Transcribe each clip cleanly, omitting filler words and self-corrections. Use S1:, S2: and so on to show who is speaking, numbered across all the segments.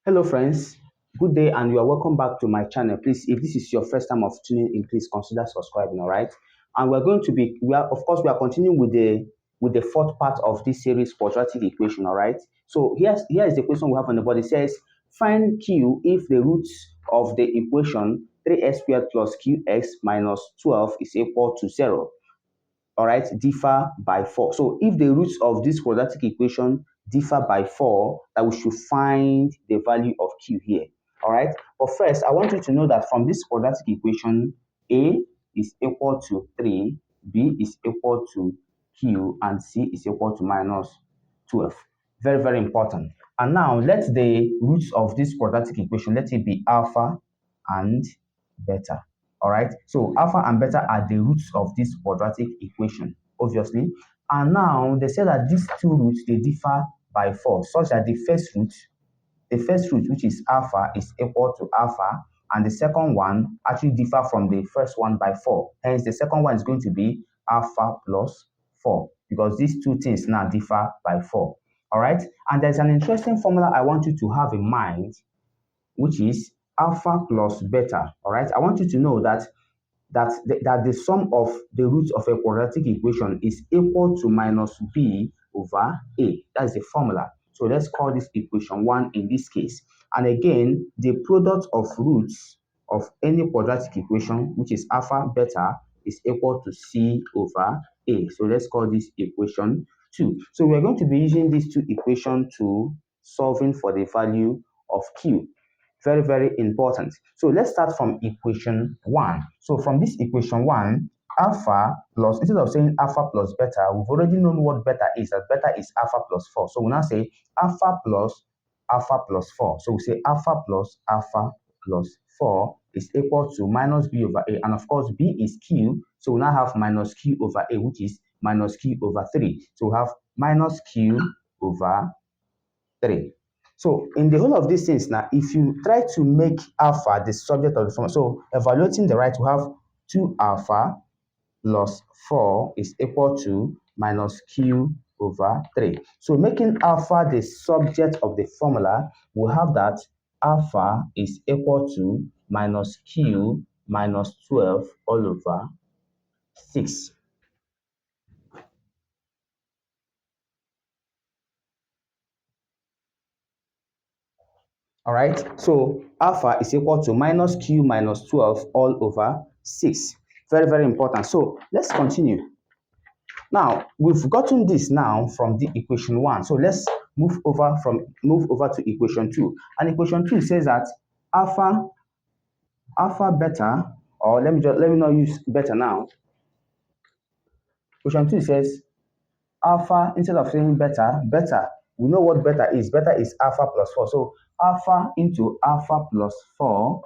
S1: Hello friends, good day and you are welcome back to my channel. Please, if this is your first time of tuning in, please consider subscribing, all right? And we are continuing with the fourth part of this series, quadratic equation, all right? So here is the question we have on the board. It says, find Q if the roots of the equation 3x squared plus qx minus 12 is equal to 0. All right, differ by 4. So if the roots of this quadratic equation differ by 4, that we should find the value of q here. All right, but first I want you to know that from this quadratic equation, a is equal to 3, b is equal to q, and c is equal to minus 12. Very, very important. And now let the roots of this quadratic equation, let it be alpha and beta. All right, so alpha and beta are the roots of this quadratic equation, obviously. And now they say that these two roots, they differ by 4, such that the first root, which is alpha, is equal to alpha, and the second one actually differ from the first one by 4. Hence, the second one is going to be alpha plus 4, because these two things now differ by 4. All right, and there's an interesting formula I want you to have in mind, which is alpha plus beta. All right, I want you to know that the sum of the roots of a quadratic equation is equal to minus b over a. That's the formula. So let's call this equation 1 in this case. And again, the product of roots of any quadratic equation, which is alpha beta, is equal to c over a. So let's call this equation 2. So we're going to be using these two equations to solving for the value of q. Very, very important. So let's start from equation 1. So from this equation 1, alpha plus, instead of saying alpha plus beta, we've already known what beta is, that beta is alpha plus 4. So we now say alpha plus 4. So we say alpha plus 4 is equal to minus b over a. And of course, b is q. So we now have minus q over a, which is minus q over 3. So we have minus q over 3. So in the whole of these things now, if you try to make alpha the subject of the formula, so evaluating the right, we have 2 alpha plus 4 is equal to minus q over 3. So making alpha the subject of the formula, we have that alpha is equal to minus q minus 12 all over 6. All right, so alpha is equal to minus q minus 12 all over 6. Very, very important. So let's continue. Now, we've gotten this now from the equation 1. So let's move over to equation 2. And equation 2 says that alpha beta, or let me not use beta now. Equation 2 says alpha, instead of saying beta, we know what beta is. Beta is alpha plus 4. So alpha into alpha plus 4,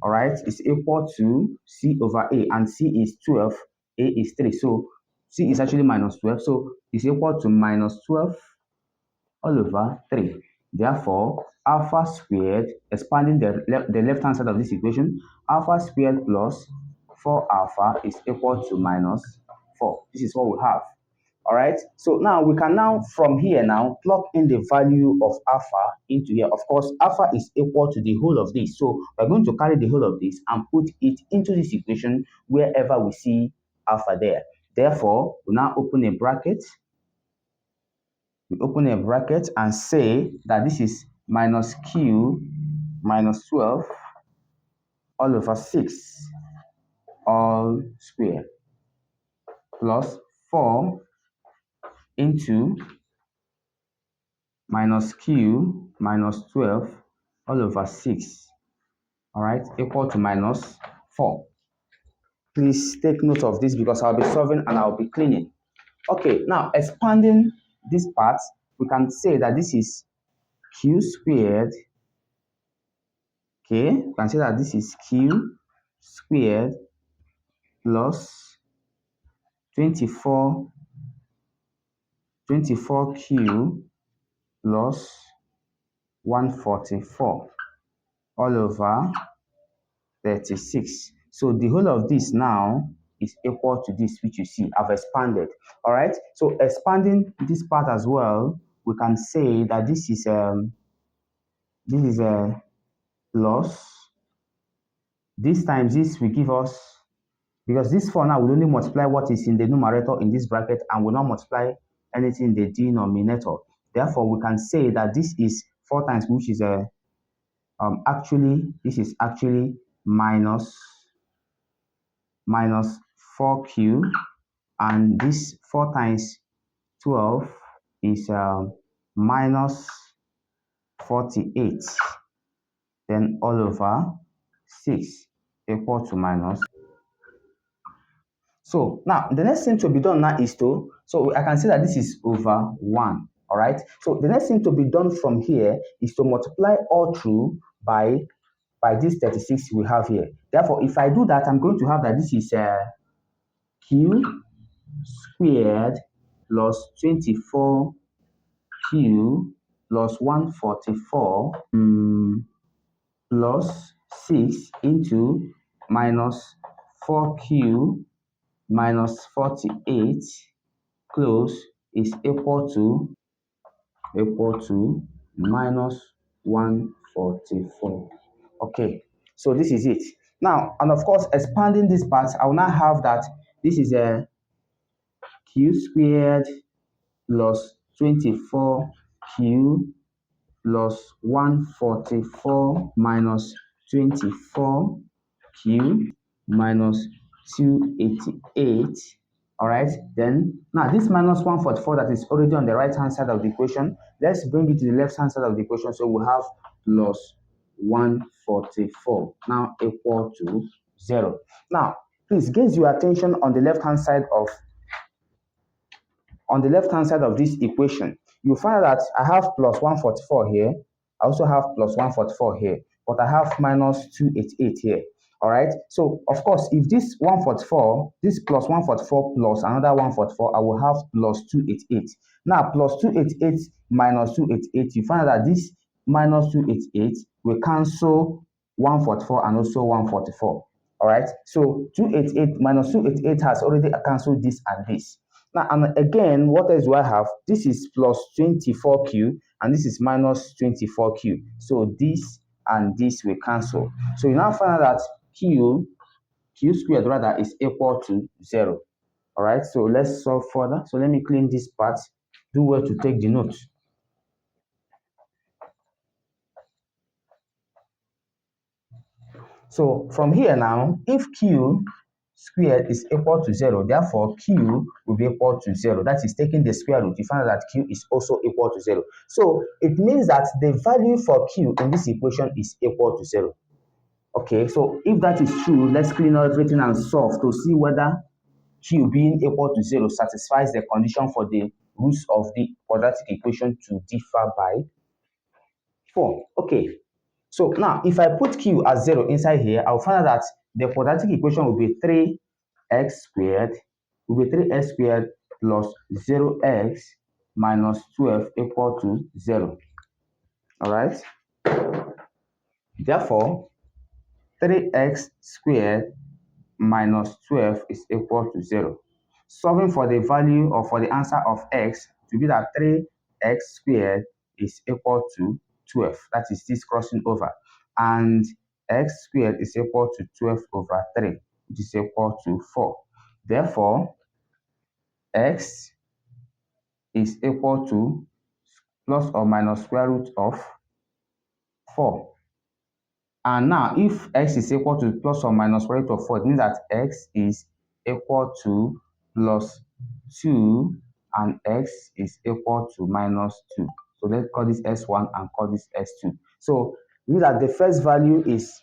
S1: all right, is equal to c over a, and c is 12, a is 3. So c is actually minus 12. So it's equal to minus 12 all over 3. Therefore, alpha squared, expanding the left-hand side of this equation, alpha squared plus 4 alpha is equal to minus 4. This is what we have. All right, so now we can from here plug in the value of alpha into here. Of course, alpha is equal to the whole of this. So we're going to carry the whole of this and put it into this equation wherever we see alpha there. Therefore, we now open a bracket. We open a bracket and say that this is minus q minus 12 all over 6 all square plus 4 into minus q minus 12 all over 6, all right, equal to minus 4. Please take note of this because I'll be solving and I'll be cleaning. Okay, now expanding this part, we can say that this is q squared. Okay, we can say that this is q squared plus 24q plus 144 all over 36. So the whole of this now is equal to this, which you see I've expanded. All right, so expanding this part as well, we can say that this is this is a plus. This times this will give us, because this 4 now will only multiply what is in the numerator in this bracket and will not multiply anything in the denominator. Therefore, we can say that this is 4 times, which is a this is actually minus 4q, and this 4 times 12 is minus 48, then all over 6 equal to minus. So now the next thing to be done now is so I can say that this is over 1, all right? So the next thing to be done from here is to multiply all through by this 36 we have here. Therefore, if I do that, I'm going to have that this is q squared plus 24q plus 144 plus 6 into minus 4q minus 48 close is equal to minus 144. Okay, so this is it. Now, and of course, expanding this part, I will now have that this is a q squared plus 24q plus 144 minus 24q minus 288. All right, then now this minus 144 that is already on the right hand side of the equation, let's bring it to the left hand side of the equation. So we have plus 144 now equal to 0. Now, please get your attention on the left hand side of this equation. You find that I have plus 144 here. I also have plus 144 here, but I have minus 288 here. All right. So of course, if this 144, this plus 144 plus another 144, I will have plus 288. Now plus 288 minus 288, you find that this minus 288 will cancel 144 and also 144. All right. So 288 minus 288 has already cancelled this and this. Now, and again, what else do I have? This is plus 24q, and this is minus 24q. So this and this will cancel. So you now find out that q squared rather is equal to 0. All right, so let's solve further. So let me clean this part. Do well to take the note. So from here now, if q squared is equal to 0, therefore q will be equal to 0. That is taking the square root. You find out that q is also equal to 0. So it means that the value for q in this equation is equal to 0. Okay, so if that is true, let's clean up everything and solve to see whether q being equal to 0 satisfies the condition for the roots of the quadratic equation to differ by 4. Okay, so now if I put q as 0 inside here, I'll find out that the quadratic equation will be 3x squared plus 0x minus 12 equal to 0. All right. Therefore, 3x squared minus 12 is equal to 0. Solving for the value or for the answer of x to be that 3x squared is equal to 12. That is this crossing over. And x squared is equal to 12 over 3, which is equal to 4. Therefore, x is equal to plus or minus square root of 4. And now, if x is equal to plus or minus square root of 4, it means that x is equal to plus 2 and x is equal to minus 2. So let's call this s1 and call this s2. So it means that the first value is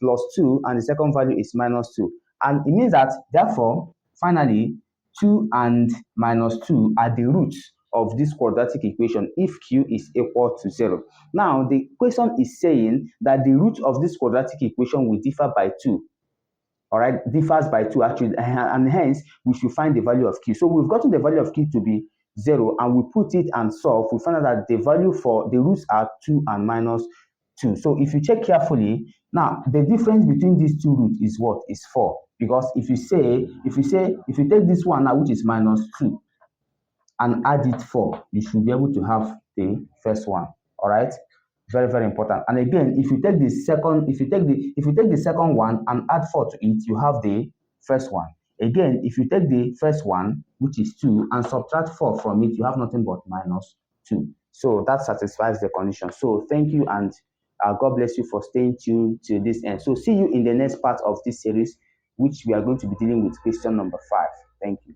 S1: plus 2 and the second value is minus 2. And it means that, therefore, finally, 2 and minus 2 are the roots of this quadratic equation if q is equal to 0. Now, the question is saying that the root of this quadratic equation will differ by 2. All right, differs by 2 actually, and hence we should find the value of q. So we've gotten the value of q to be 0, and we put it and solve. We find out that the value for the roots are 2 and minus 2. So if you check carefully, now the difference between these two roots is what? Is 4. Because if you take this one now, which is minus 2, and add it 4, you should be able to have the first one. All right. Very, very important. And again, if you take the second, if you take the second one and add 4 to it, you have the first one. Again, if you take the first one, which is 2, and subtract 4 from it, you have nothing but minus 2. So that satisfies the condition. So thank you, and God bless you for staying tuned to this end. So see you in the next part of this series, which we are going to be dealing with question number 5. Thank you.